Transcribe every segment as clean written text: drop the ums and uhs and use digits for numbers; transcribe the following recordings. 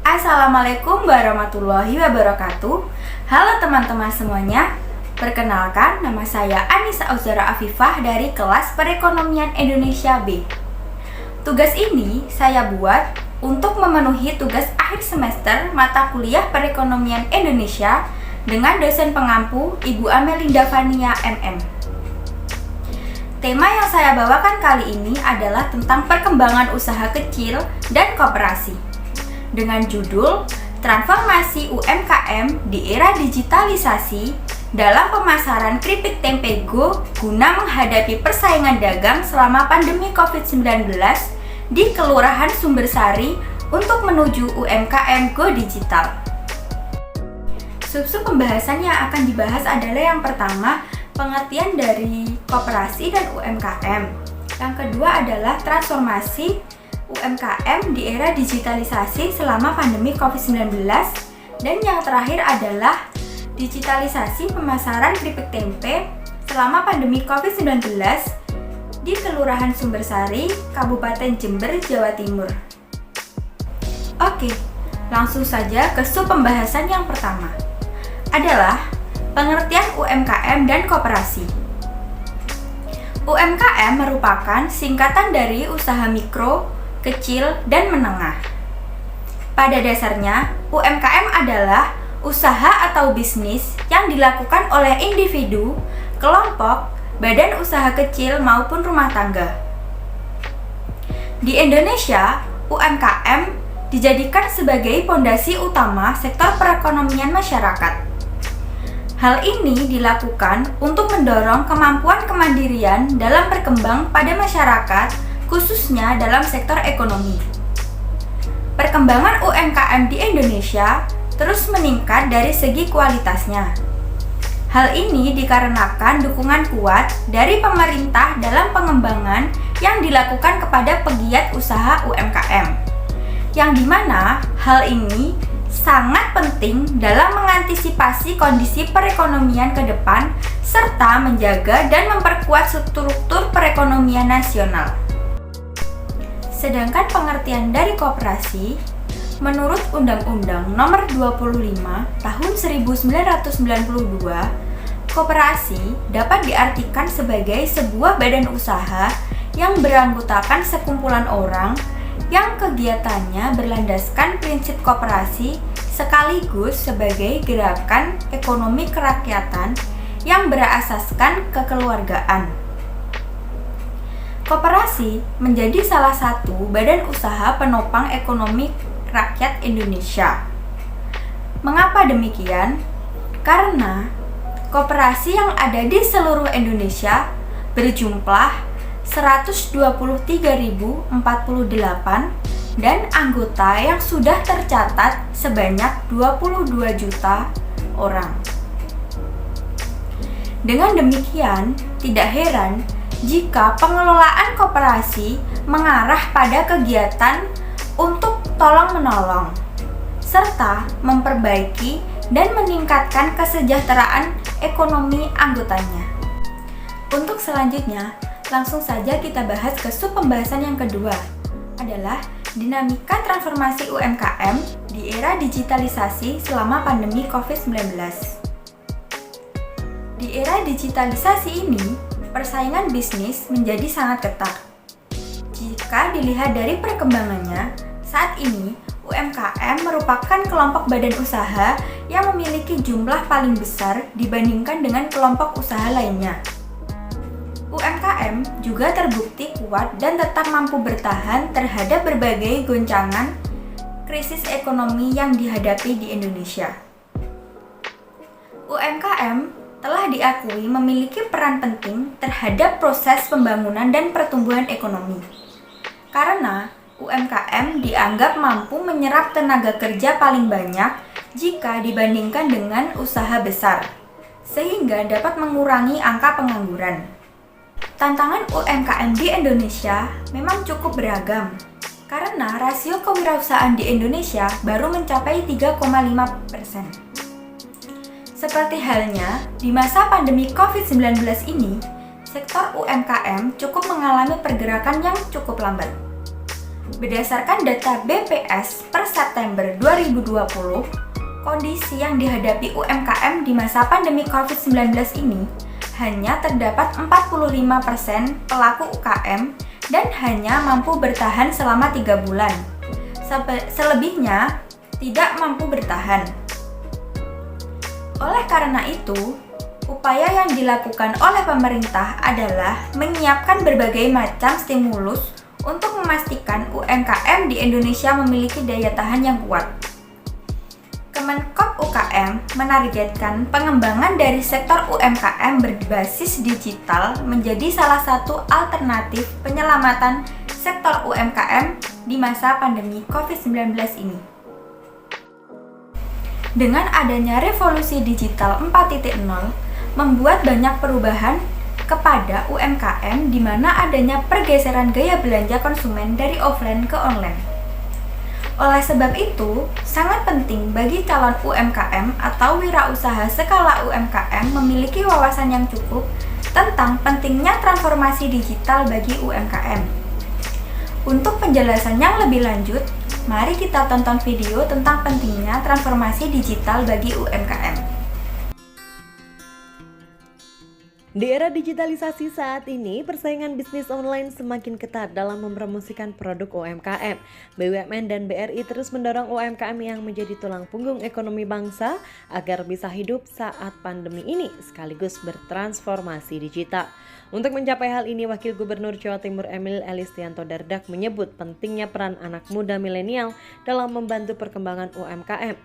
Assalamualaikum warahmatullahi wabarakatuh. Halo teman-teman semuanya. Perkenalkan, nama saya Anissa Auzara Afifah dari kelas Perekonomian Indonesia B. Tugas ini saya buat untuk memenuhi tugas akhir semester mata kuliah Perekonomian Indonesia dengan dosen pengampu Ibu Amelinda Fania MM. Tema yang saya bawakan kali ini adalah tentang perkembangan usaha kecil dan koperasi dengan judul Transformasi UMKM di Era Digitalisasi dalam Pemasaran Keripik Tempe Go guna menghadapi persaingan dagang selama pandemi COVID-19 di Kelurahan Sumbersari untuk menuju UMKM Go Digital. Sub-sub pembahasan yang akan dibahas adalah yang pertama, pengertian dari koperasi dan UMKM. Yang kedua adalah transformasi UMKM di era digitalisasi selama pandemi COVID-19. Dan yang terakhir adalah digitalisasi pemasaran keripik tempe selama pandemi COVID-19 di Kelurahan Sumbersari, Kabupaten Jember, Jawa Timur. Oke, langsung saja ke sub pembahasan yang pertama adalah pengertian UMKM dan koperasi. UMKM merupakan singkatan dari usaha mikro, kecil, dan menengah. Pada dasarnya, UMKM adalah usaha atau bisnis yang dilakukan oleh individu, kelompok, badan usaha kecil maupun rumah tangga. Di Indonesia, UMKM dijadikan sebagai fondasi utama sektor perekonomian masyarakat. Hal ini dilakukan untuk mendorong kemampuan kemandirian dalam berkembang pada masyarakat, khususnya dalam sektor ekonomi. Perkembangan UMKM di Indonesia terus meningkat dari segi kualitasnya. Hal ini dikarenakan dukungan kuat dari pemerintah dalam pengembangan yang dilakukan kepada pegiat usaha UMKM, yang dimana hal ini sangat penting dalam mengantisipasi kondisi perekonomian ke depan serta menjaga dan memperkuat struktur perekonomian nasional. Sedangkan pengertian dari koperasi, menurut Undang-Undang Nomor 25 Tahun 1992, koperasi dapat diartikan sebagai sebuah badan usaha yang beranggotakan sekumpulan orang yang kegiatannya berlandaskan prinsip koperasi sekaligus sebagai gerakan ekonomi kerakyatan yang berasaskan kekeluargaan. Koperasi menjadi salah satu badan usaha penopang ekonomi rakyat Indonesia. Mengapa demikian? Karena koperasi yang ada di seluruh Indonesia berjumlah 123.048 dan anggota yang sudah tercatat sebanyak 22 juta orang. Dengan demikian, tidak heran jika pengelolaan koperasi mengarah pada kegiatan untuk tolong-menolong, serta memperbaiki dan meningkatkan kesejahteraan ekonomi anggotanya. Untuk selanjutnya, langsung saja kita bahas ke sub pembahasan yang kedua, adalah dinamika transformasi UMKM di era digitalisasi selama pandemi COVID-19. Di era digitalisasi ini, persaingan bisnis menjadi sangat ketat. Jika dilihat dari perkembangannya, saat ini UMKM merupakan kelompok badan usaha yang memiliki jumlah paling besar dibandingkan dengan kelompok usaha lainnya. UMKM juga terbukti kuat dan tetap mampu bertahan terhadap berbagai goncangan krisis ekonomi yang dihadapi di Indonesia. UMKM telah diakui memiliki peran penting terhadap proses pembangunan dan pertumbuhan ekonomi. Karena UMKM dianggap mampu menyerap tenaga kerja paling banyak jika dibandingkan dengan usaha besar, sehingga dapat mengurangi angka pengangguran. Tantangan UMKM di Indonesia memang cukup beragam, karena rasio kewirausahaan di Indonesia baru mencapai 3,5%. Seperti halnya di masa pandemi COVID-19 ini, sektor UMKM cukup mengalami pergerakan yang cukup lambat. Berdasarkan data BPS per September 2020, 2020, kondisi yang dihadapi UMKM di masa pandemi COVID-19 ini hanya terdapat 45% pelaku UKM dan hanya mampu bertahan selama 3 bulan. Selebihnya tidak mampu bertahan. Oleh karena itu, upaya yang dilakukan oleh pemerintah adalah menyiapkan berbagai macam stimulus untuk memastikan UMKM di Indonesia memiliki daya tahan yang kuat. Kemenkop UKM menargetkan pengembangan dari sektor UMKM berbasis digital menjadi salah satu alternatif penyelamatan sektor UMKM di masa pandemi COVID-19 ini. Dengan adanya revolusi digital 4.0, membuat banyak perubahan kepada UMKM di mana adanya pergeseran gaya belanja konsumen dari offline ke online. Oleh sebab itu, sangat penting bagi calon UMKM atau wirausaha skala UMKM memiliki wawasan yang cukup tentang pentingnya transformasi digital bagi UMKM. Untuk penjelasan yang lebih lanjut, mari kita tonton video tentang pentingnya transformasi digital bagi UMKM. Di era digitalisasi saat ini, persaingan bisnis online semakin ketat dalam mempromosikan produk UMKM. BUMN dan BRI terus mendorong UMKM yang menjadi tulang punggung ekonomi bangsa agar bisa hidup saat pandemi ini sekaligus bertransformasi digital. Untuk mencapai hal ini, Wakil Gubernur Jawa Timur Emil Elistianto Dardak menyebut pentingnya peran anak muda milenial dalam membantu perkembangan UMKM.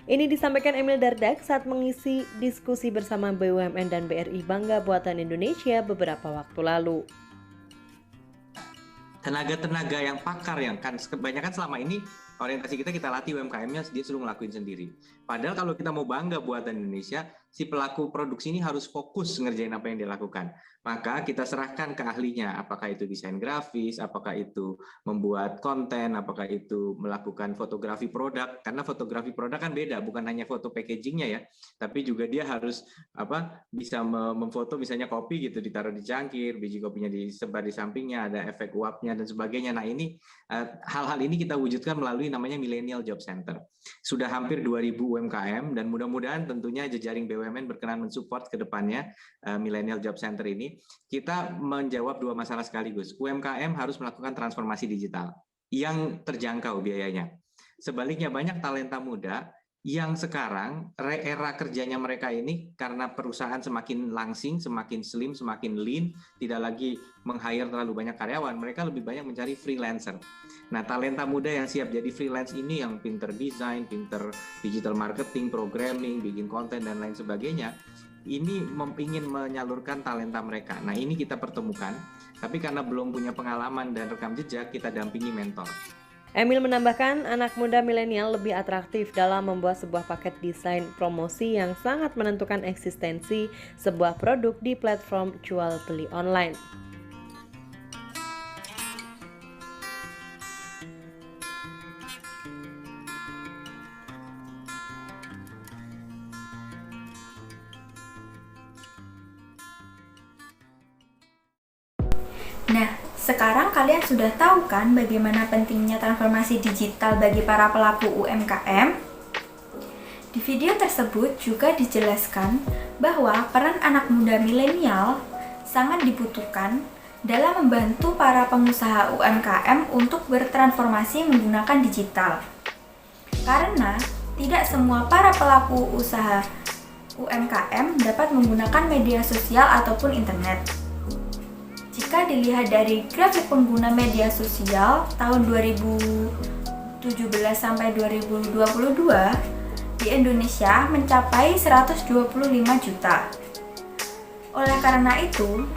Ini disampaikan Emil Dardak saat mengisi diskusi bersama BUMN dan BRI Bangga Buatan Indonesia beberapa waktu lalu. Tenaga-tenaga yang pakar yang kan kebanyakan selama ini orientasi kita latih UMKM-nya dia suruh ngelakuin sendiri. Padahal kalau kita mau bangga buatan Indonesia, si pelaku produksi ini harus fokus ngerjain apa yang dia lakukan. Maka kita serahkan ke ahlinya, apakah itu desain grafis, apakah itu membuat konten, apakah itu melakukan fotografi produk. Karena fotografi produk kan beda, bukan hanya foto packagingnya ya, tapi juga dia harus bisa memfoto misalnya kopi gitu, ditaruh di cangkir, biji kopinya disebar di sampingnya, ada efek uapnya dan sebagainya. Nah ini hal-hal ini kita wujudkan melalui namanya Millennial Job Center. Sudah hampir 2.000 UMKM dan mudah-mudahan tentunya jejaring BUMN berkenan mensupport ke depannya Millennial Job Center ini. Kita menjawab dua masalah sekaligus. UMKM harus melakukan transformasi digital yang terjangkau biayanya. Sebaliknya banyak talenta muda yang sekarang era kerjanya mereka ini karena perusahaan semakin langsing, semakin slim, semakin lean, tidak lagi meng-hire terlalu banyak karyawan, mereka lebih banyak mencari freelancer. Nah, talenta muda yang siap jadi freelance ini yang pinter desain, pinter digital marketing, programming, bikin konten dan lain sebagainya, ini ingin menyalurkan talenta mereka. Nah, ini kita pertemukan, tapi karena belum punya pengalaman dan rekam jejak, kita dampingi mentor. Emil menambahkan, anak muda milenial lebih atraktif dalam membuat sebuah paket desain promosi yang sangat menentukan eksistensi sebuah produk di platform jual beli online. Nah, sekarang kalian sudah tahu kan bagaimana pentingnya transformasi digital bagi para pelaku UMKM? Di video tersebut juga dijelaskan bahwa peran anak muda milenial sangat dibutuhkan dalam membantu para pengusaha UMKM untuk bertransformasi menggunakan digital. Karena tidak semua para pelaku usaha UMKM dapat menggunakan media sosial ataupun internet. Jika dilihat dari grafik pengguna media sosial tahun 2017 sampai 2022, di Indonesia mencapai 125 juta. Oleh karena itu,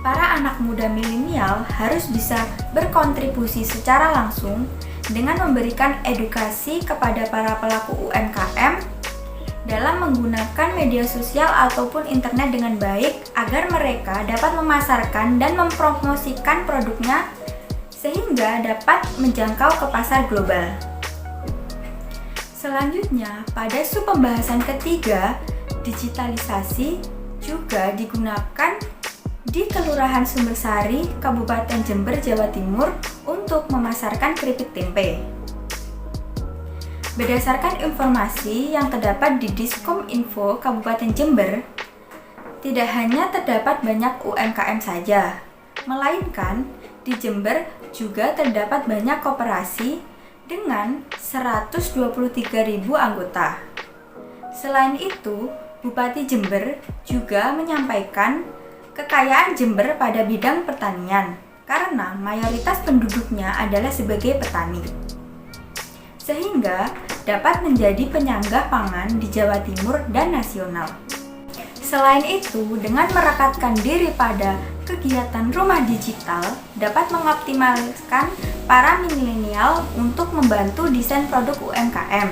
para anak muda milenial harus bisa berkontribusi secara langsung dengan memberikan edukasi kepada para pelaku UMKM dalam menggunakan media sosial ataupun internet dengan baik agar mereka dapat memasarkan dan mempromosikan produknya sehingga dapat menjangkau ke pasar global. Selanjutnya, pada sub pembahasan ketiga, digitalisasi juga digunakan di Kelurahan Sumbersari, Kabupaten Jember, Jawa Timur untuk memasarkan keripik tempe. Berdasarkan informasi yang terdapat di Diskominfo Kabupaten Jember, tidak hanya terdapat banyak UMKM saja, melainkan di Jember juga terdapat banyak koperasi dengan 123.000 anggota. Selain itu, Bupati Jember juga menyampaikan kekayaan Jember pada bidang pertanian karena mayoritas penduduknya adalah sebagai petani, sehingga dapat menjadi penyangga pangan di Jawa Timur dan nasional. Selain itu, dengan merekatkan diri pada kegiatan rumah digital dapat mengoptimalkan para milenial untuk membantu desain produk UMKM.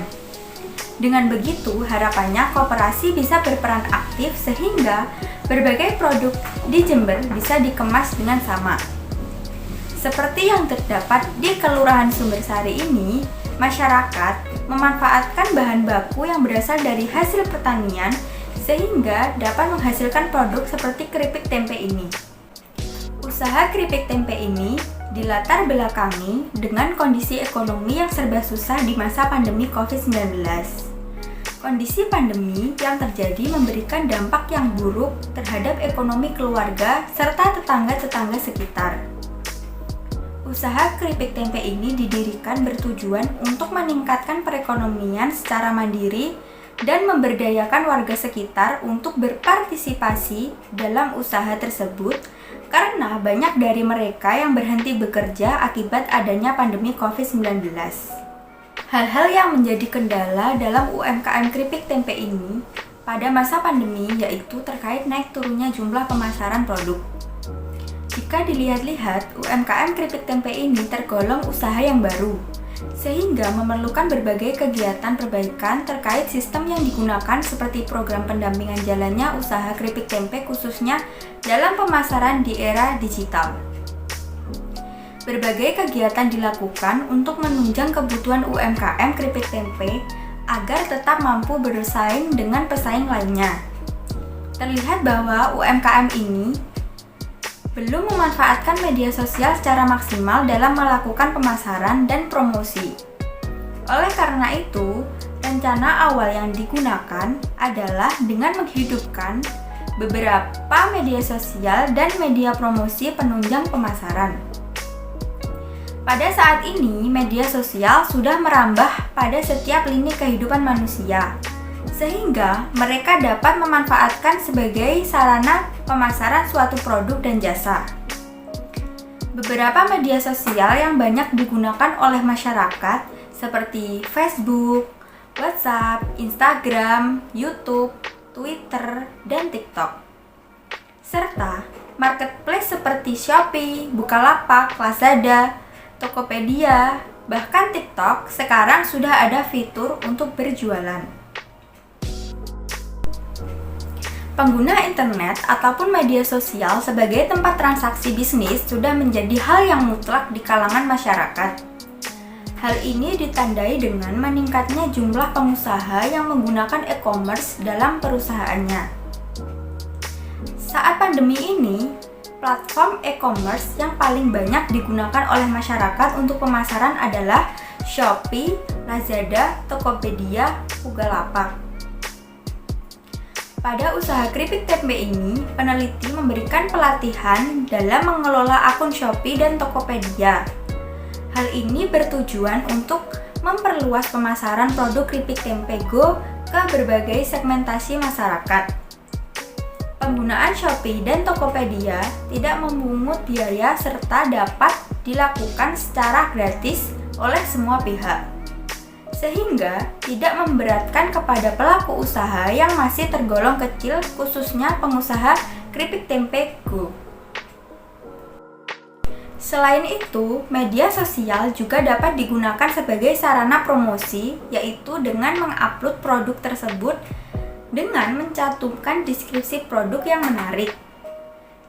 Dengan begitu, harapannya koperasi bisa berperan aktif sehingga berbagai produk di Jember bisa dikemas dengan sama. Seperti yang terdapat di Kelurahan Sumbersari ini, masyarakat memanfaatkan bahan baku yang berasal dari hasil pertanian sehingga dapat menghasilkan produk seperti keripik tempe ini. Usaha keripik tempe ini dilatar belakangi dengan kondisi ekonomi yang serba susah di masa pandemi COVID-19. Kondisi pandemi yang terjadi memberikan dampak yang buruk terhadap ekonomi keluarga serta tetangga-tetangga sekitar. Usaha keripik tempe ini didirikan bertujuan untuk meningkatkan perekonomian secara mandiri dan memberdayakan warga sekitar untuk berpartisipasi dalam usaha tersebut karena banyak dari mereka yang berhenti bekerja akibat adanya pandemi COVID-19. Hal-hal yang menjadi kendala dalam UMKM keripik tempe ini pada masa pandemi yaitu terkait naik turunnya jumlah pemasaran produk. Jika dilihat-lihat, UMKM keripik tempe ini tergolong usaha yang baru, sehingga memerlukan berbagai kegiatan perbaikan terkait sistem yang digunakan seperti program pendampingan jalannya usaha keripik tempe khususnya dalam pemasaran di era digital. Berbagai kegiatan dilakukan untuk menunjang kebutuhan UMKM keripik tempe agar tetap mampu bersaing dengan pesaing lainnya. Terlihat bahwa UMKM ini belum memanfaatkan media sosial secara maksimal dalam melakukan pemasaran dan promosi. Oleh karena itu, rencana awal yang digunakan adalah dengan menghidupkan beberapa media sosial dan media promosi penunjang pemasaran. Pada saat ini, media sosial sudah merambah pada setiap lini kehidupan manusia, sehingga mereka dapat memanfaatkan sebagai sarana pemasaran suatu produk dan jasa. Beberapa media sosial yang banyak digunakan oleh masyarakat seperti Facebook, WhatsApp, Instagram, YouTube, Twitter, dan TikTok. Serta marketplace seperti Shopee, Bukalapak, Lazada, Tokopedia, bahkan TikTok sekarang sudah ada fitur untuk berjualan. Pengguna internet ataupun media sosial sebagai tempat transaksi bisnis sudah menjadi hal yang mutlak di kalangan masyarakat. Hal ini ditandai dengan meningkatnya jumlah pengusaha yang menggunakan e-commerce dalam perusahaannya. Saat pandemi ini, platform e-commerce yang paling banyak digunakan oleh masyarakat untuk pemasaran adalah Shopee, Lazada, Tokopedia, Bukalapak. Pada usaha keripik tempe ini, peneliti memberikan pelatihan dalam mengelola akun Shopee dan Tokopedia. Hal ini bertujuan untuk memperluas pemasaran produk keripik tempe Go ke berbagai segmentasi masyarakat. Penggunaan Shopee dan Tokopedia tidak memungut biaya serta dapat dilakukan secara gratis oleh semua pihak, sehingga tidak memberatkan kepada pelaku usaha yang masih tergolong kecil, khususnya pengusaha keripik tempe Go. Selain itu, media sosial juga dapat digunakan sebagai sarana promosi, yaitu dengan mengupload produk tersebut dengan mencantumkan deskripsi produk yang menarik.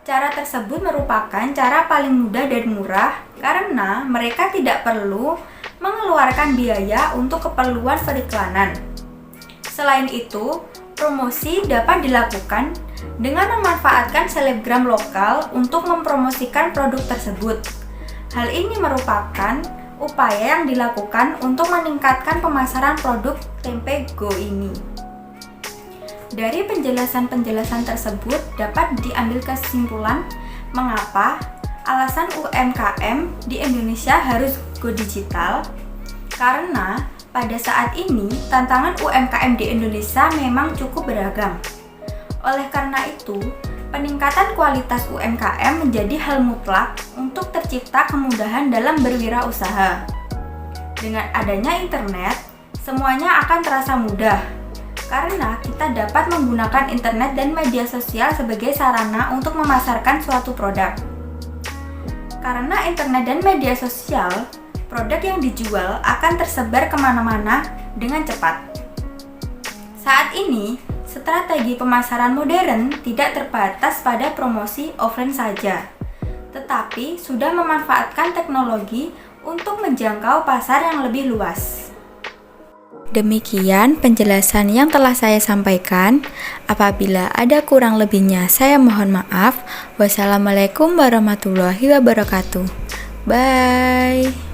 Cara tersebut merupakan cara paling mudah dan murah karena mereka tidak perlu mengeluarkan biaya untuk keperluan periklanan. Selain itu, promosi dapat dilakukan dengan memanfaatkan selebgram lokal untuk mempromosikan produk tersebut. Hal ini merupakan upaya yang dilakukan untuk meningkatkan pemasaran produk tempe go ini. Dari penjelasan-penjelasan tersebut dapat diambil kesimpulan mengapa alasan UMKM di Indonesia harus go digital, karena pada saat ini tantangan UMKM di Indonesia memang cukup beragam. Oleh karena itu, peningkatan kualitas UMKM menjadi hal mutlak untuk tercipta kemudahan dalam berwirausaha. Dengan adanya internet, semuanya akan terasa mudah karena kita dapat menggunakan internet dan media sosial sebagai sarana untuk memasarkan suatu produk. Karena internet dan media sosial, produk yang dijual akan tersebar kemana-mana dengan cepat. Saat ini, strategi pemasaran modern tidak terbatas pada promosi offline saja, tetapi sudah memanfaatkan teknologi untuk menjangkau pasar yang lebih luas. Demikian penjelasan yang telah saya sampaikan. Apabila ada kurang lebihnya, saya mohon maaf. Wassalamualaikum warahmatullahi wabarakatuh. Bye.